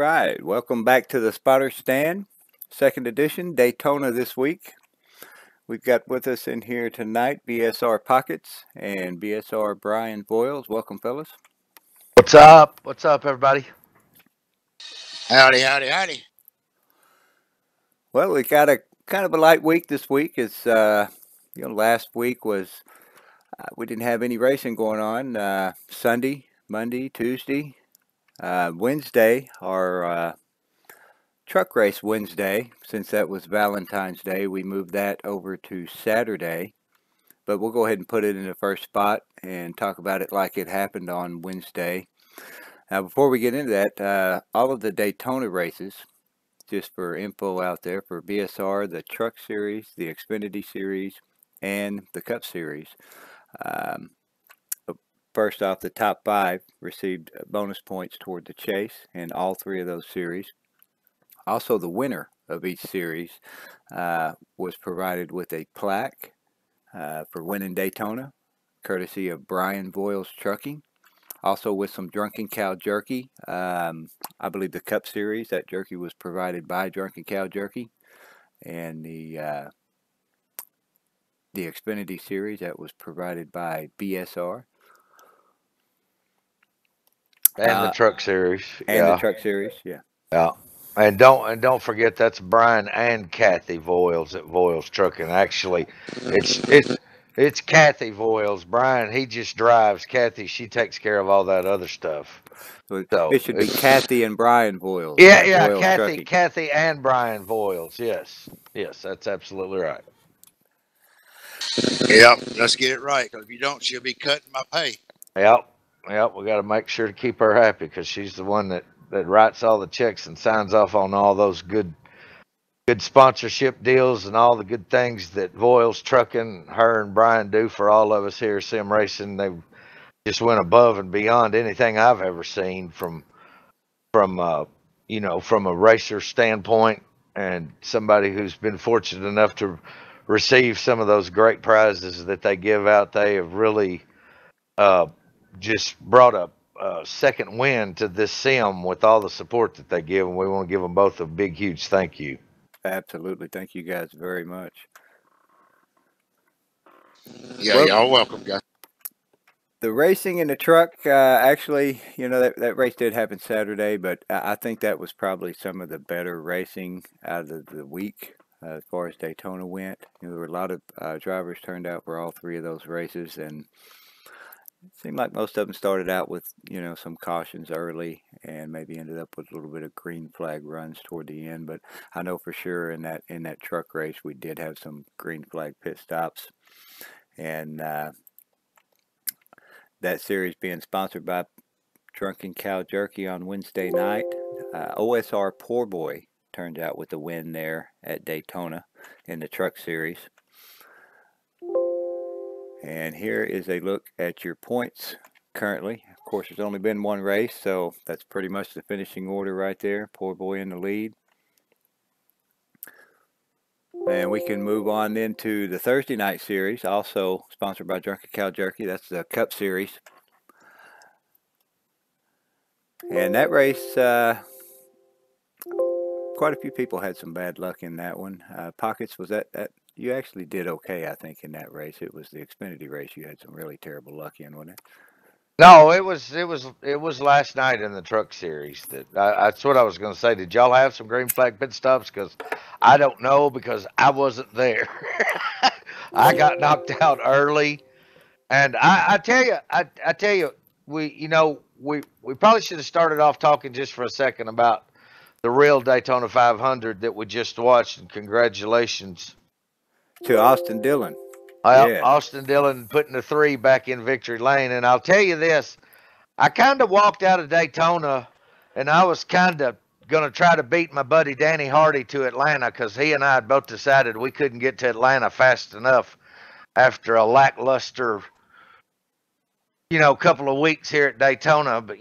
right, welcome back to the Spotter Stand, second edition, Daytona this week. We've got with us in here tonight BSR Pockets and BSR Brian Boyles. Welcome, fellas. What's up? What's up, everybody? Howdy, howdy, howdy. Well, we got a kind of a light week this week. It's last week was we didn't have any racing going on. Sunday, Monday, Tuesday, Wednesday, our truck race Wednesday, since that was Valentine's Day, we moved that over to Saturday. But we'll go ahead and put it in the first spot and talk about it like it happened on Wednesday. Now, before we get into that, all of the Daytona races, just for info out there, for BSR, the Truck Series, the Xfinity Series, and the Cup Series. First off, the top 5 received bonus points toward the chase in all 3 of those series. Also, the winner of each series was provided with a plaque for winning Daytona, courtesy of Brian Boyles Trucking. Also with some Drunken Cow Jerky. I believe the Cup Series, that jerky was provided by Drunken Cow Jerky. And the Xfinity Series, that was provided by BSR. And the Truck Series. And the Truck Series, yeah. Yeah. And don't forget that's Brian and Kathy Voiles at Voiles Trucking. Actually, it's Kathy Voiles. Brian, he just drives. Kathy, she takes care of all that other stuff. So it should be Kathy and Brian Voiles. Yeah, Voiles Kathy and Brian Voiles. Yes, that's absolutely right. Yep, let's get it right, because if you don't, she'll be cutting my pay. Yep, we got to make sure to keep her happy, because she's the one that writes all the checks and signs off on all those good sponsorship deals and all the good things that Voiles Trucking, her and Brian do for all of us here at Sim Racing. They just went above and beyond anything I've ever seen from a racer standpoint, and somebody who's been fortunate enough to receive some of those great prizes that they give out. They have really just brought a second win to this sim with all the support that they give, and we want to give them both a big, huge thank you. Absolutely. Thank you guys very much. Yeah, y'all welcome, guys. The racing in the truck, actually, that race did happen Saturday, but I think that was probably some of the better racing out of the week as far as Daytona went. There were a lot of drivers turned out for all 3 of those races, and it seemed like most of them started out with, some cautions early and maybe ended up with a little bit of green flag runs toward the end. But I know for sure in that truck race, we did have some green flag pit stops. And that series being sponsored by Drunken Cow Jerky on Wednesday night. OSR Poor Boy turned out with the win there at Daytona in the truck series. And here is a look at your points currently. Of course, there's only been one race, so that's pretty much the finishing order right there. Poor Boy in the lead. And we can move on into the Thursday night series, also sponsored by Drunken Cow Jerky. That's the Cup Series. And that race, quite a few people had some bad luck in that one. Pockets, was that you actually did okay, I think, in that race. It was the Xfinity race you had some really terrible luck in, wasn't it? No, it was last night in the truck series that's what I was going to say. Did y'all have some green flag pit stops? Because I don't know, because I wasn't there. I got knocked out early, and I tell you, we probably should have started off talking just for a second about the real Daytona 500 that we just watched, and congratulations to Austin Dillon. Yeah. Austin Dillon putting the 3 back in victory lane. And I'll tell you this, I kind of walked out of Daytona, and I was kind of going to try to beat my buddy Danny Hardy to Atlanta, because he and I had both decided we couldn't get to Atlanta fast enough after a lackluster, couple of weeks here at Daytona. But,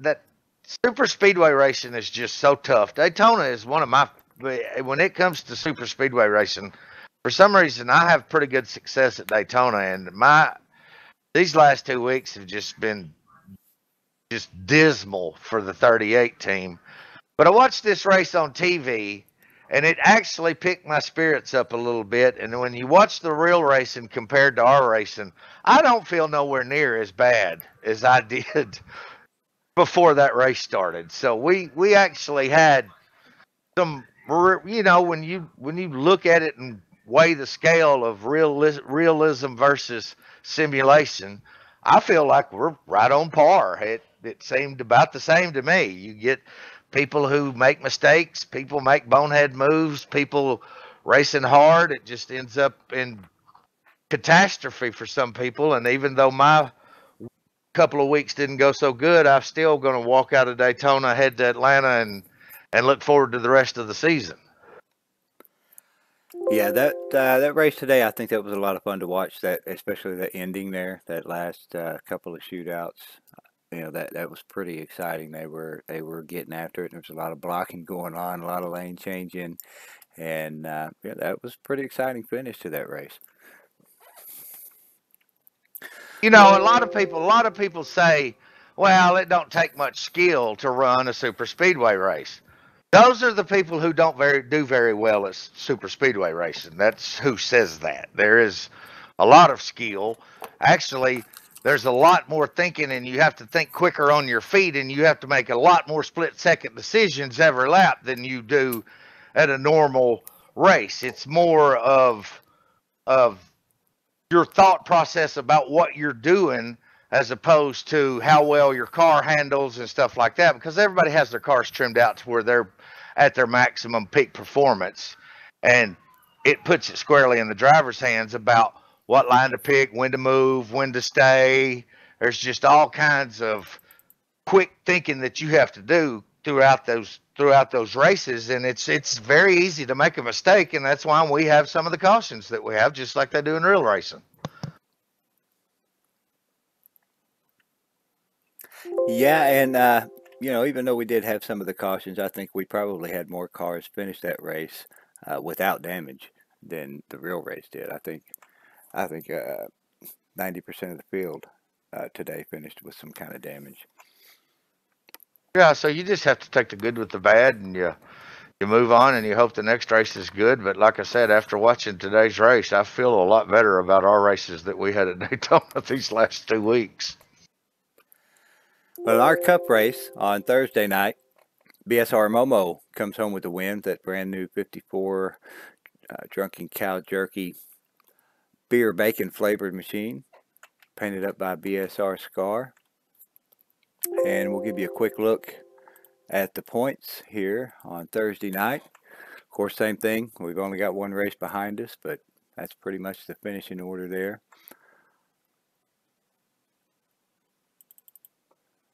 that super speedway racing is just so tough. Daytona is one of my, when it comes to super speedway racing, for some reason, I have pretty good success at Daytona, and these last 2 weeks have just been dismal for the 38 team. But I watched this race on TV, and it actually picked my spirits up a little bit. And when you watch the real racing compared to our racing, I don't feel nowhere near as bad as I did before that race started. So we actually had some, when you look at it and weigh the scale of realism versus simulation, I feel like we're right on par. It seemed about the same to me. You get people who make mistakes, people make bonehead moves, people racing hard. It just ends up in catastrophe for some people. And even though my couple of weeks didn't go so good, I'm still going to walk out of Daytona, head to Atlanta, and look forward to the rest of the season. Yeah, that race today, I think that was a lot of fun to watch. That, especially the ending there, that last couple of shootouts. That was pretty exciting. They were getting after it. There was a lot of blocking going on, a lot of lane changing, and yeah, that was a pretty exciting finish to that race. A lot of people say, well, it don't take much skill to run a super speedway race. Those are the people who don't do very well at super speedway racing. That's who says that. There is a lot of skill. Actually, there's a lot more thinking, and you have to think quicker on your feet, and you have to make a lot more split-second decisions every lap than you do at a normal race. It's more of your thought process about what you're doing as opposed to how well your car handles and stuff like that, because everybody has their cars trimmed out to where they're at their maximum peak performance, and it puts it squarely in the driver's hands about what line to pick, when to move, when to stay. There's just all kinds of quick thinking that you have to do throughout those races, and it's very easy to make a mistake, and that's why we have some of the cautions that we have, just like they do in real racing. Yeah, and even though we did have some of the cautions, I think we probably had more cars finish that race without damage than the real race did. I think 90% of the field today finished with some kind of damage. Yeah, so you just have to take the good with the bad, and you move on, and you hope the next race is good. But like I said, after watching today's race, I feel a lot better about our races that we had at Daytona these last 2 weeks. Well, in our Cup race on Thursday night, BSR Momo comes home with the win. That brand new 54 Drunken Cow Jerky beer bacon flavored machine, painted up by BSR Scar. And we'll give you a quick look at the points here on Thursday night. Of course, same thing. We've only got one race behind us, but that's pretty much the finishing order there.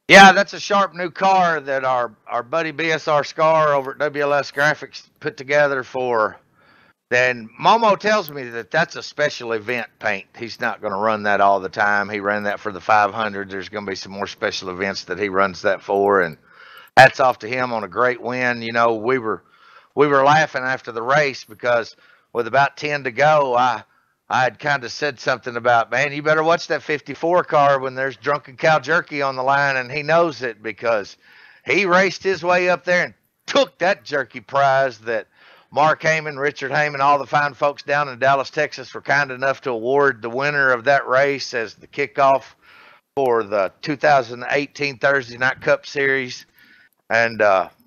Yeah, that's a sharp new car that our buddy BSR Scar over at WLS Graphics put together for. Then Momo tells me that that's a special event paint. He's not going to run that all the time. He ran that for the 500. There's going to be some more special events that he runs that for, and hats off to him on a great win. We were laughing after the race because with about 10 to go, I had kind of said something about, man, you better watch that 54 car when there's Drunken Cow Jerky on the line, and he knows it because he raced his way up there and took that jerky prize that Mark Heyman, Richard Heyman, all the fine folks down in Dallas, Texas were kind enough to award the winner of that race as the kickoff for the 2018 Thursday Night Cup Series. And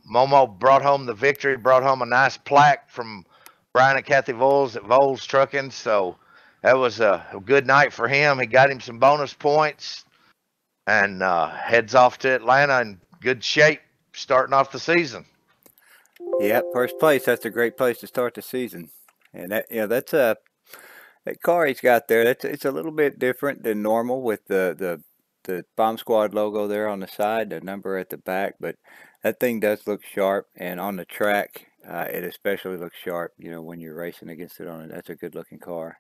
Momo brought home the victory, brought home a nice plaque from Brian and Kathy Voles at Voles Trucking. So that was a good night for him. He got him some bonus points and heads off to Atlanta in good shape starting off the season. Yep, first place. That's a great place to start the season. And that's that car he's got there. It's a little bit different than normal with the Bomb Squad logo there on the side, the number at the back. But that thing does look sharp, and on the track, it especially looks sharp. When you're racing against it on it, that's a good looking car.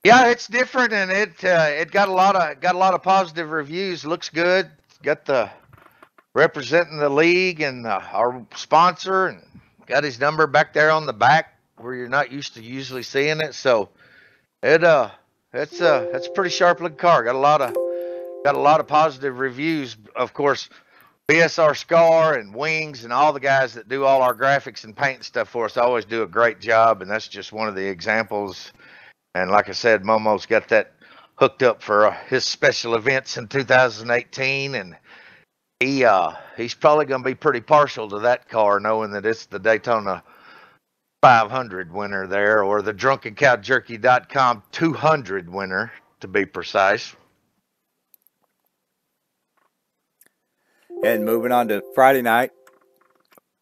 Yeah, it's different, and it got a lot of positive reviews. Looks good. Got the representing the league and our sponsor, and got his number back there on the back where you're not used to usually seeing it. So it's a pretty sharp looking car. Got a lot of positive reviews. Of course, BSR Scar and Wings and all the guys that do all our graphics and paint stuff for us always do a great job, and that's just one of the examples. And like I said, Momo's got that hooked up for his special events in 2018, and he's probably going to be pretty partial to that car, knowing that it's the Daytona 500 winner there, or the DrunkenCowJerky.com 200 winner, to be precise. And moving on to Friday night,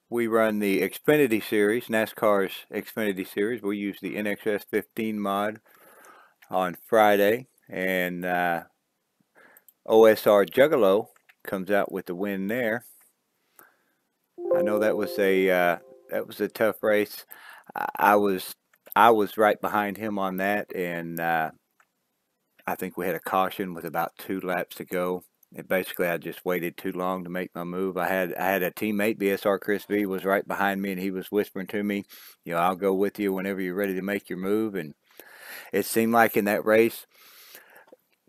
we run the Xfinity Series, NASCAR's Xfinity Series. We use the NXS 15 mod on Friday, and OSR Juggalo comes out with the win there. I know that was a tough race. I was right behind him on that, and I think we had a caution with about 2 laps to go. And basically, I just waited too long to make my move. I had a teammate, BSR Chris V, was right behind me, and he was whispering to me, I'll go with you whenever you're ready to make your move. And it seemed like in that race,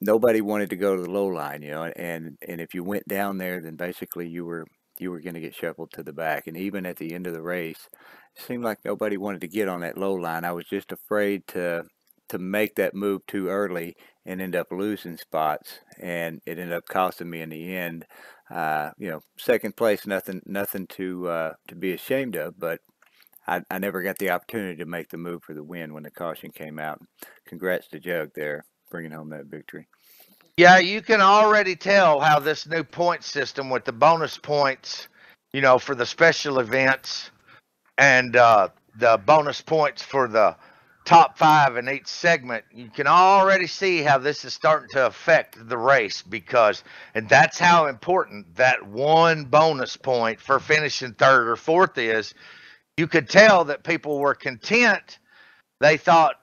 nobody wanted to go to the low line, and if you went down there, then basically you were going to get shuffled to the back. And even at the end of the race, it seemed like nobody wanted to get on that low line. I was just afraid to make that move too early and end up losing spots, and it ended up costing me in the end. Second place, nothing to be ashamed of, but I never got the opportunity to make the move for the win when the caution came out. Congrats to Jug there, bringing home that victory. Yeah, you can already tell how this new point system with the bonus points, for the special events and the bonus points for the top 5 in each segment, you can already see how this is starting to affect the race, and that's how important that one bonus point for finishing 3rd or 4th is. You could tell that people were content. They thought,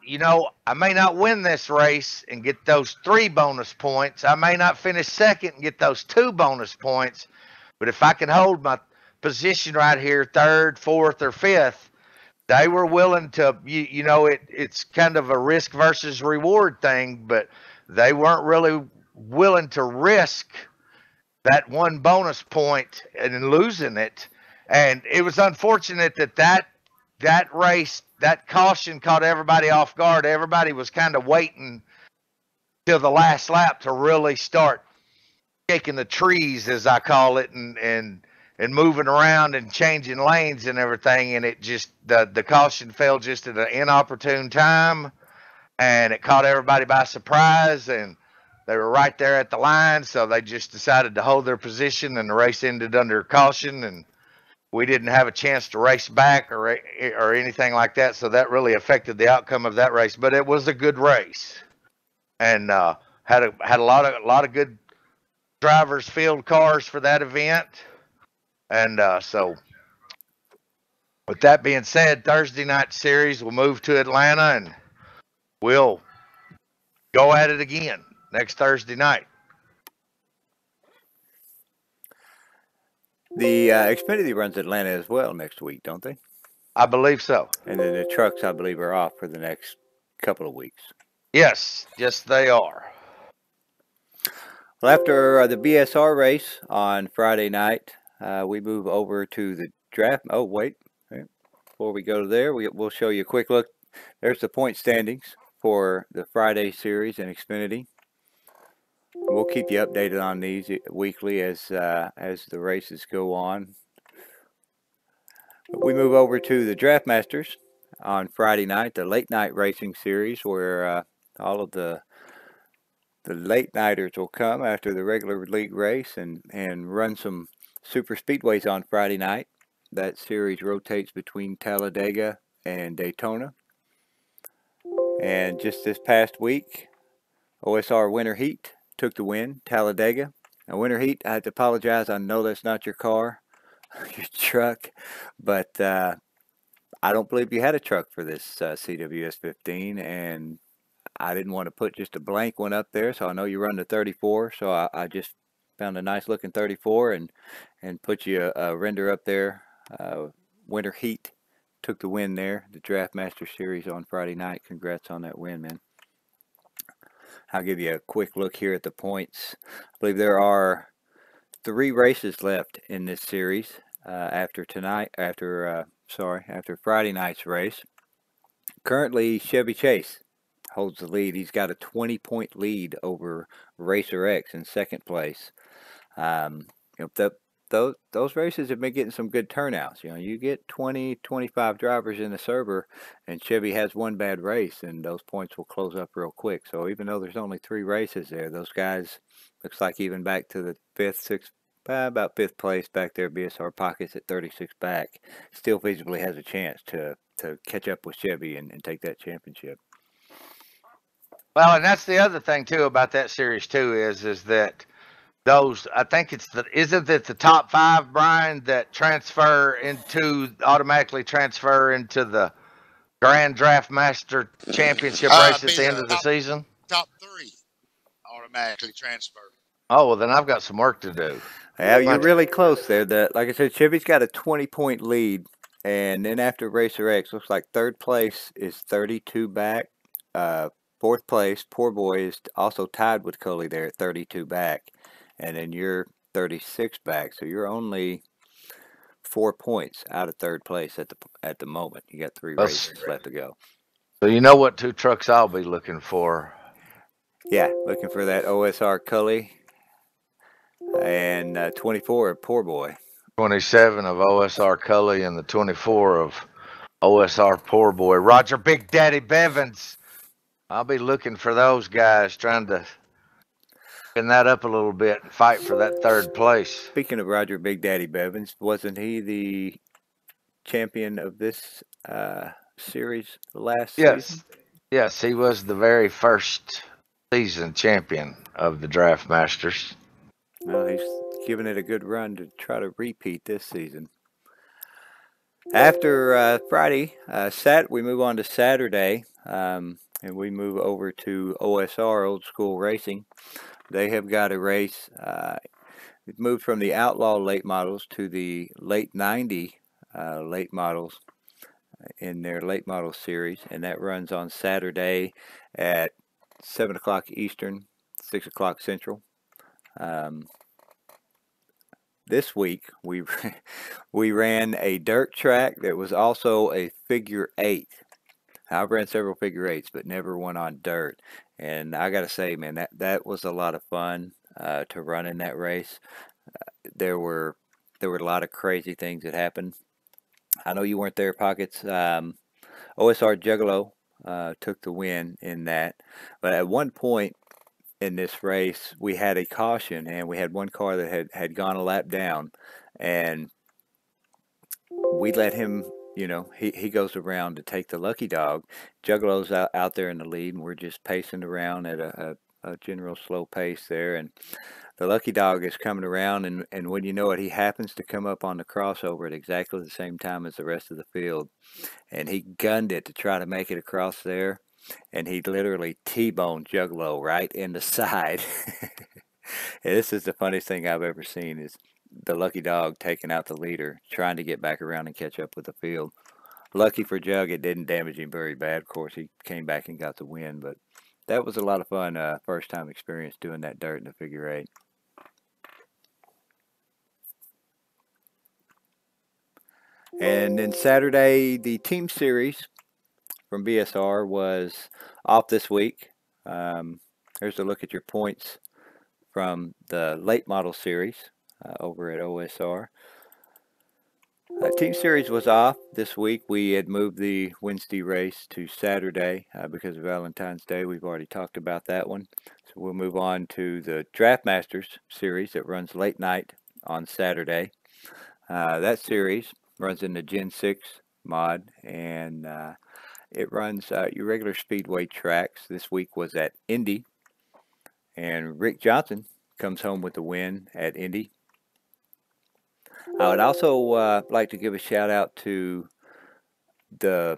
I may not win this race and get those 3 bonus points. I may not finish 2nd and get those 2 bonus points. But if I can hold my position right here, 3rd, 4th, or 5th, they were willing to, it's kind of a risk versus reward thing, but they weren't really willing to risk that one bonus point and losing it. And it was unfortunate that race, that caution caught everybody off guard. Everybody was kind of waiting till the last lap to really start shaking the trees, as I call it, and moving around and changing lanes and everything. And it just, the caution fell just at an inopportune time, and it caught everybody by surprise. And they were right there at the line, so they just decided to hold their position, and the race ended under caution. And we didn't have a chance to race back or anything like that, so that really affected the outcome of that race. But it was a good race, and had a lot of good drivers, field cars for that event. And so, with that being said, Thursday night series will move to Atlanta, and we'll go at it again next Thursday night. The Xfinity runs Atlanta as well next week, don't they? I believe so. And then the trucks, I believe, are off for the next couple of weeks. Yes, they are. Well, after the BSR race on Friday night, we move over to the draft. Oh, wait. Before we go there, we'll show you a quick look. There's the point standings for the Friday series in Xfinity. We'll keep you updated on these weekly as the races go on. But we move over to the Draft Masters on Friday night, the late night racing series, where all of the late nighters will come after the regular league race and run some super speedways on Friday night. That series rotates between Talladega and Daytona. And just this past week, OSR Winter Heat took the win, Talladega. Now, Winter Heat, I have to apologize. I know that's not your car, your truck, but I don't believe you had a truck for this CWS 15, and I didn't want to put just a blank one up there, so I know you run the 34, so I just found a nice looking 34 and put you a render up there. Winter Heat took the win there, the Draft Master Series on Friday night. Congrats on that win, man. I'll give you a quick look here at the points. I believe there are 3 races left in this series after Friday night's race. Currently, Chevy Chase holds the lead. He's got a 20-point lead over Racer X in second place. Those races have been getting some good turnouts. You get 20, 25 drivers in the server, and Chevy has one bad race, and those points will close up real quick. So even though there's only 3 races there, those guys, looks like even back to the 5th, 6th, about 5th place back there, BSR Pockets at 36 back, still feasibly has a chance to catch up with Chevy and take that championship. Well, and that's the other thing too about that series too is that those, I think isn't it the top 5, Brian, that automatically transfer into the Grand Draft Master Championship race at the end of the season? Top 3 automatically transfer. Oh, well, then I've got some work to do. Yeah, you're really close there. Like I said, Chevy's got a 20-point lead, and then after Racer X, looks like 3rd place is 32 back. 4th place, Poor Boy, is also tied with Cully there at 32 back, and then you're 36 back. So you're only 4 points out of 3rd place at the moment. You got 3 races left to go. So you know what 2 trucks I'll be looking for? Yeah, looking for that OSR Cully and 24 of Poor Boy. 27 of OSR Cully and the 24 of OSR Poor Boy. Roger Big Daddy Bevins. I'll be looking for those guys, trying to spin that up a little bit and fight for that 3rd place. Speaking of Roger Big Daddy Bevins, wasn't he the champion of this series last season? Yes, he was the very first season champion of the Draft Masters. Well, he's giving it a good run to try to repeat this season. After Friday, we move on to Saturday, and we move over to OSR, Old School Racing. They have got a race. We've moved from the Outlaw late models to the late 90 late models in their late model series, and that runs on Saturday at 7 o'clock Eastern, 6 o'clock Central. This week we ran a dirt track that was also a figure 8. I've ran several figure 8s, but never one on dirt. And I got to say, man, that was a lot of fun to run in that race. There were a lot of crazy things that happened. I know you weren't there, Pockets. OSR Juggalo took the win in that, but at one point in this race, we had a caution, and we had one car that had gone a lap down, and we let him, he goes around to take the lucky dog. Juggalo's out there in the lead, and we're just pacing around at a general slow pace there, and the lucky dog is coming around, and when you know it, he happens to come up on the crossover at exactly the same time as the rest of the field, and he gunned it to try to make it across there. And he literally T-boned Juggalo right in the side. This is the funniest thing I've ever seen, is the lucky dog taking out the leader, trying to get back around and catch up with the field. Lucky for Jug, it didn't damage him very bad. Of course, he came back and got the win, but that was a lot of fun, first time experience doing that dirt in the figure 8. And then Saturday, the team series from BSR was off this week. Here's a look at your points from the late model series over at OSR. Team series was off this week. We had moved the Wednesday race to Saturday because of Valentine's Day. We've already talked about that one. So we'll move on to the Draft Masters series that runs late night on Saturday. That series runs in the Gen 6 mod, and it runs your regular speedway tracks. This week was at Indy, and Rick Johnson comes home with the win at Indy. I would also like to give a shout out to the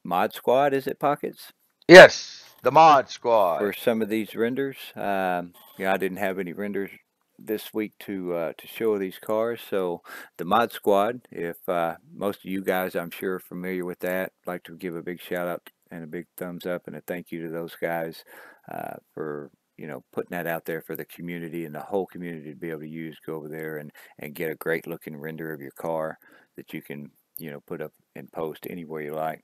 mod squad. Is it Pockets? Yes, the mod squad. For some of these renders. I didn't have any renders this week to show these cars, so the mod squad, if most of you guys I'm sure are familiar with that, I'd like to give a big shout out and a big thumbs up and a thank you to those guys for putting that out there for the community and the whole community to be able to use. Go over there and get a great looking render of your car that you can, put up and post anywhere you like.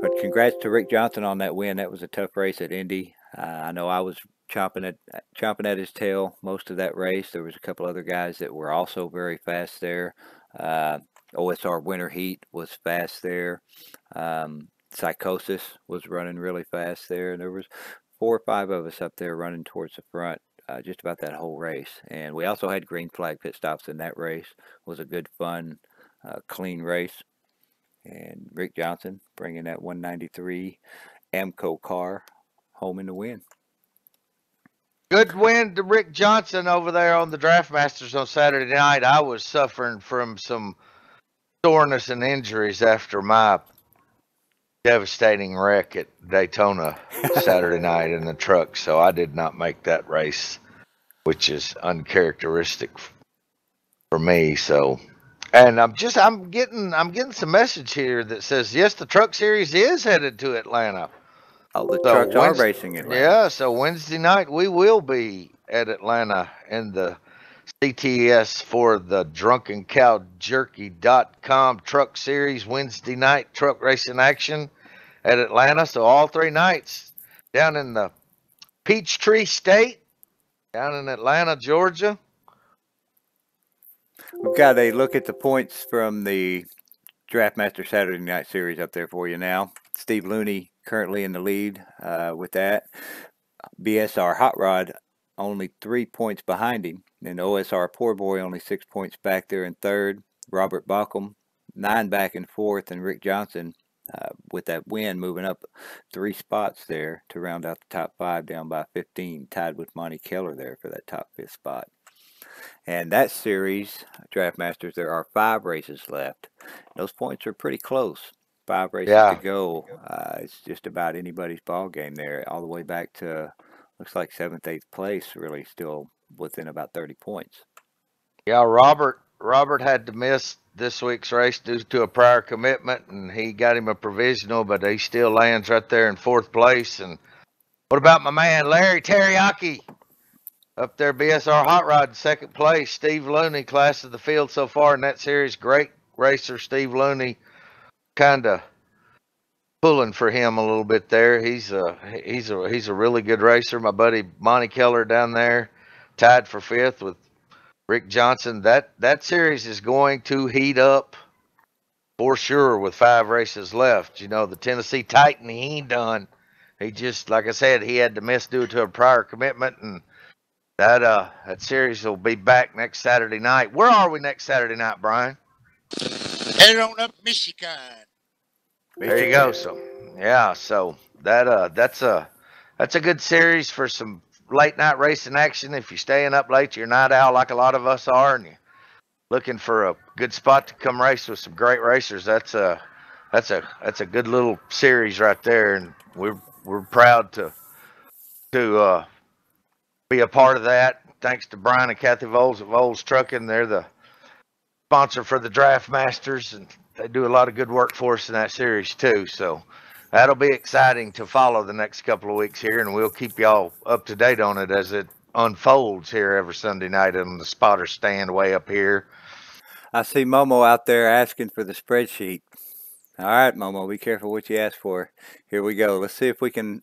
But congrats to Rick Johnson on that win. That was a tough race at Indy. I know I was chomping at his tail most of that race. There was a couple other guys that were also very fast there. Uh, OSR Winter Heat was fast there. Psychosis was running really fast there. And there was 4 or 5 of us up there running towards the front just about that whole race. And we also had green flag pit stops in that race. It was a good, fun, clean race. And Rick Johnson bringing that 193 Amco car home in the win. Good win to Rick Johnson over there on the Draft Masters on Saturday night. I was suffering from some soreness and injuries after my devastating wreck at Daytona Saturday night in the truck, so I did not make that race, which is uncharacteristic for me. So, and I'm getting some message here that says yes, the Truck Series is headed to Atlanta. Oh, the So trucks are racing in Atlanta. yeah, so Wednesday night we will be at Atlanta in the CTS for the DrunkenCowJerky.com Truck Series Wednesday night truck racing action at Atlanta. So all 3 nights down in the Peachtree State, down in Atlanta, Georgia. We've got a look at the points from the Draftmaster Saturday Night Series up there for you now. Steve Looney currently in the lead with that. BSR Hot Rod only 3 points behind him. And OSR Poor Boy only 6 points back there in third. Robert Baucom 9 back in fourth. And Rick Johnson with that win moving up 3 spots there to round out the top 5 down by 15. Tied with Monty Keller there for that top 5th spot. And that series, Draftmasters, there are 5 races left. Those points are pretty close. 5 races to go. It's just about anybody's ball game there, all the way back to looks like 7th, 8th place. Really, still within about 30 points. Yeah, Robert had to miss this week's race due to a prior commitment, and he got him a provisional, but he still lands right there in 4th place. And what about my man Larry Teriyaki? Up there, BSR Hot Rod, 2nd place. Steve Looney, class of the field so far in that series. Great racer, Steve Looney. Kind of pulling for him a little bit there. He's a really good racer. My buddy Monty Keller down there, tied for 5th with Rick Johnson. That series is going to heat up for sure with 5 races left. The Tennessee Titan, he ain't done. He just, like I said, he had to miss due to a prior commitment, and that series will be back next Saturday night. Where are we next Saturday night, Brian? Headed on up Michigan. There you go. So yeah, so that's a good series for some late night racing action. If you're staying up late, you're a night owl like a lot of us are, and you're looking for a good spot to come race with some great racers, that's a good little series right there, and we're proud to be a part of that. Thanks to Brian and Kathy Voles at Voles Trucking. They're the sponsor for the Draft Masters, and they do a lot of good work for us in that series too. So that'll be exciting to follow the next couple of weeks here, and we'll keep y'all up to date on it as it unfolds here every Sunday night on the spotter stand way up here. I see Momo out there asking for the spreadsheet. All right, Momo, be careful what you ask for. Here we go. Let's see if we can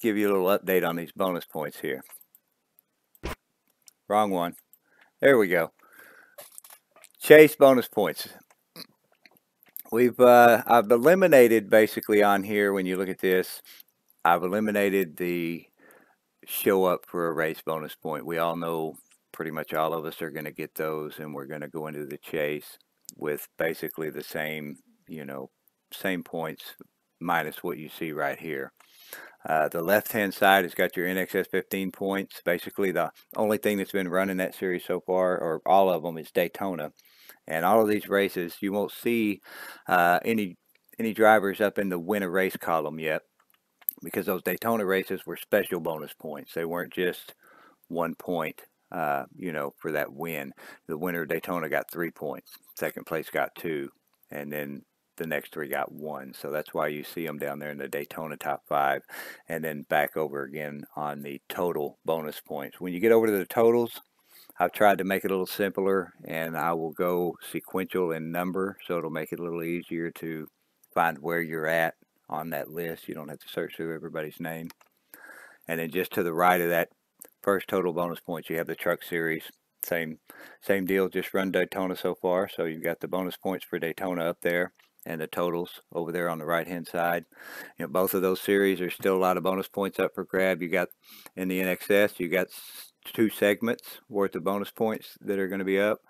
give you a little update on these bonus points here. Wrong one. There we go. Chase bonus points. I've eliminated basically on here, when you look at this, I've eliminated the show up for a race bonus point. We all know pretty much all of us are going to get those, and we're going to go into the chase with basically the same points minus what you see right here. The left-hand side has got your NXS 15 points. Basically, the only thing that's been running that series so far, or all of them, is Daytona. And all of these races, you won't see any drivers up in the win a race column yet, because those Daytona races were special bonus points. They weren't just 1 point, for that win. The winner of Daytona got 3 points. 2nd place got 2. And then the next 3 got 1. So that's why you see them down there in the Daytona top 5, and then back over again on the total bonus points. When you get over to the totals, I've tried to make it a little simpler, and I will go sequential in number, so it'll make it a little easier to find where you're at on that list. You don't have to search through everybody's name. And then just to the right of that first total bonus points, you have the Truck Series. Same deal, just run Daytona so far. So you've got the bonus points for Daytona up there and the totals over there on the right-hand side. You know, both of those series, there's still a lot of bonus points up for grab. You got in the NXS, you got 2 segments worth of bonus points that are going to be up.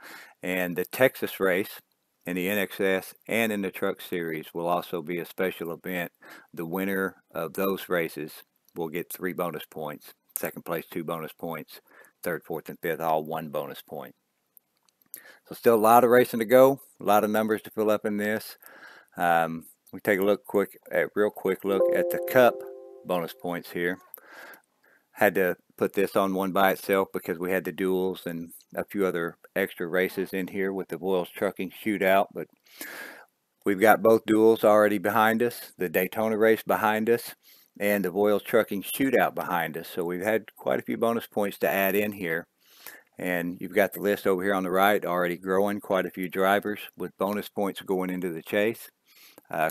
And the Texas race in the NXS and in the Truck Series will also be a special event. The winner of those races will get 3 bonus points. Second place, 2 bonus points. Third, fourth, and fifth, all 1 bonus point. So still a lot of racing to go. A lot of numbers to fill up in this. We take a real quick look at the Cup bonus points here. Had to put this on one by itself because we had the duels and a few other extra races in here with the Voiles Trucking Shootout, but we've got both duels already behind us, the Daytona race behind us, and the Voiles Trucking Shootout behind us. So we've had quite a few bonus points to add in here. And you've got the list over here on the right already growing, quite a few drivers with bonus points going into the chase.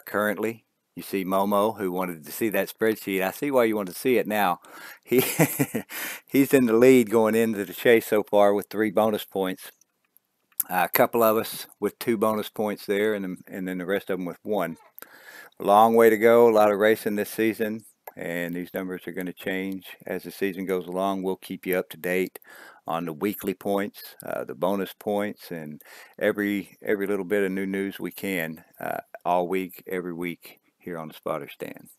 Currently, you see Momo, who wanted to see that spreadsheet. I see why you want to see it now. He's in the lead going into the chase so far with 3 bonus points. A couple of us with 2 bonus points there, and then the rest of them with 1. A long way to go, a lot of racing this season, and these numbers are going to change as the season goes along. We'll keep you up to date on the weekly points, the bonus points, and every little bit of new news we can all week, every week here on the Spotter Stand.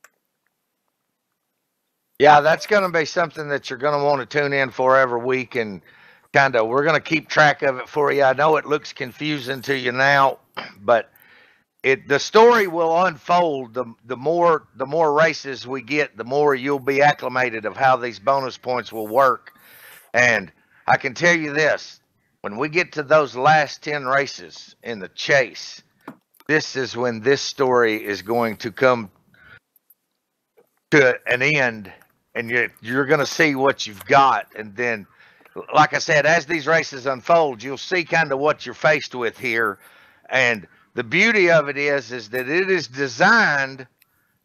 Yeah, that's going to be something that you're going to want to tune in for every week, and we're going to keep track of it for you. I know it looks confusing to you now, but the story will unfold. The more races we get, the more you'll be acclimated of how these bonus points will work. And I can tell you this, when we get to those last 10 races in the chase, this is when this story is going to come to an end, and you're going to see what you've got. And then, like I said, as these races unfold, you'll see kind of what you're faced with here. And the beauty of it is that it is designed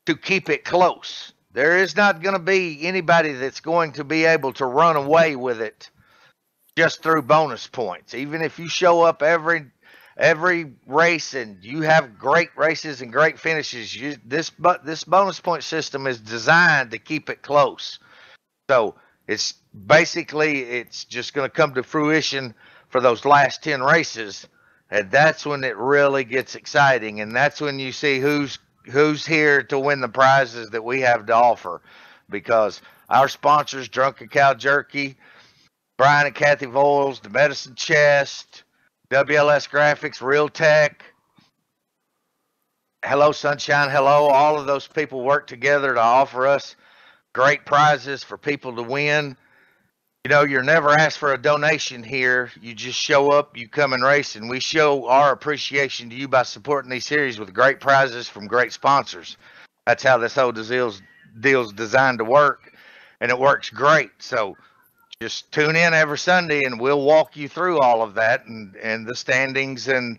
to keep it close. There is not going to be anybody that's going to be able to run away with it just through bonus points. Even if you show up every race and you have great races and great finishes, this bonus point system is designed to keep it close. So it's just going to come to fruition for those last 10 races, and that's when it really gets exciting, and that's when you see who's here to win the prizes that we have to offer, because our sponsors, Drunken Cow Jerky, Brian and Kathy Voiles, the Medicine Chest, WLS Graphics, Real Tech, Hello Sunshine, Hello, all of those people work together to offer us great prizes for people to win. You know, you're never asked for a donation here. You just show up, you come and race, and we show our appreciation to you by supporting these series with great prizes from great sponsors. That's how this whole deal's designed to work, and it works great. So just tune in every Sunday, and we'll walk you through all of that and the standings and,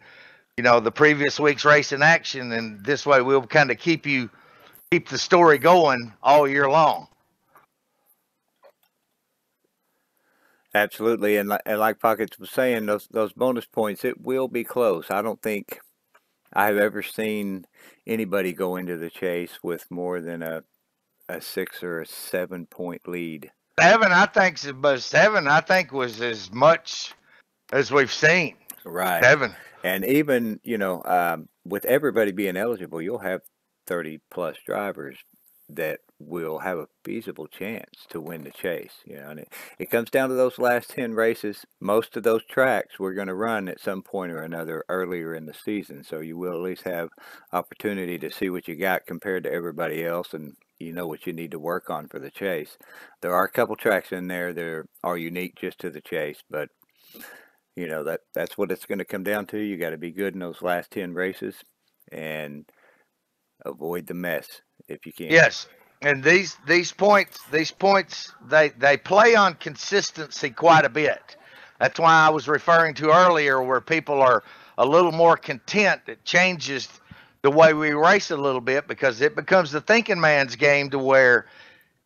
you know, the previous week's race in action. And this way we'll kind of keep the story going all year long. Absolutely, and like Pockets was saying, those bonus points, it will be close. I don't think I have ever seen anybody go into the chase with more than a 6 or a 7 point lead. 7, I think, was as much as we've seen. Right. 7. And even, you know, with everybody being eligible, you'll have 30 plus drivers that will have a feasible chance to win the chase. You know, and it comes down to those last 10 races. Most of those tracks we're going to run at some point or another earlier in the season, so you will at least have opportunity to see what you got compared to everybody else, and you know what you need to work on for the chase. There are a couple tracks in there that are unique just to the chase, but you know that's what it's going to come down to. You got to be good in those last 10 races, and avoid the mess if you can. Yes, and these points they play on consistency quite a bit. That's why I was referring to earlier where people are a little more content. It changes the way we race a little bit because it becomes the thinking man's game to where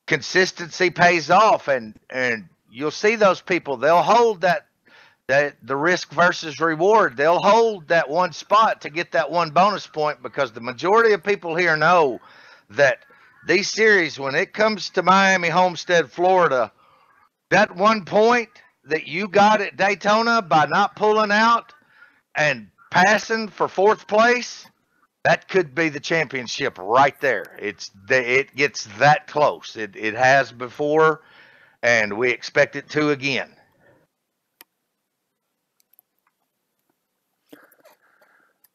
consistency pays off, and you'll see those people. They'll hold that the risk versus reward. They'll hold that one spot to get that one bonus point because the majority of people here know that these series, when it comes to Miami, Homestead, Florida, that 1 point that you got at Daytona by not pulling out and passing for fourth place, that could be the championship right there. It gets that close. It has before, and we expect it to again.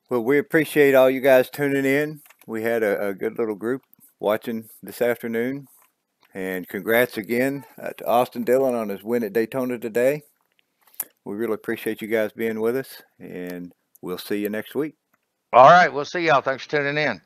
Well, we appreciate all you guys tuning in. We had a good little group watching this afternoon. And congrats again to Austin Dillon on his win at Daytona today. We really appreciate you guys being with us, and we'll see you next week. All right, we'll see y'all. Thanks for tuning in.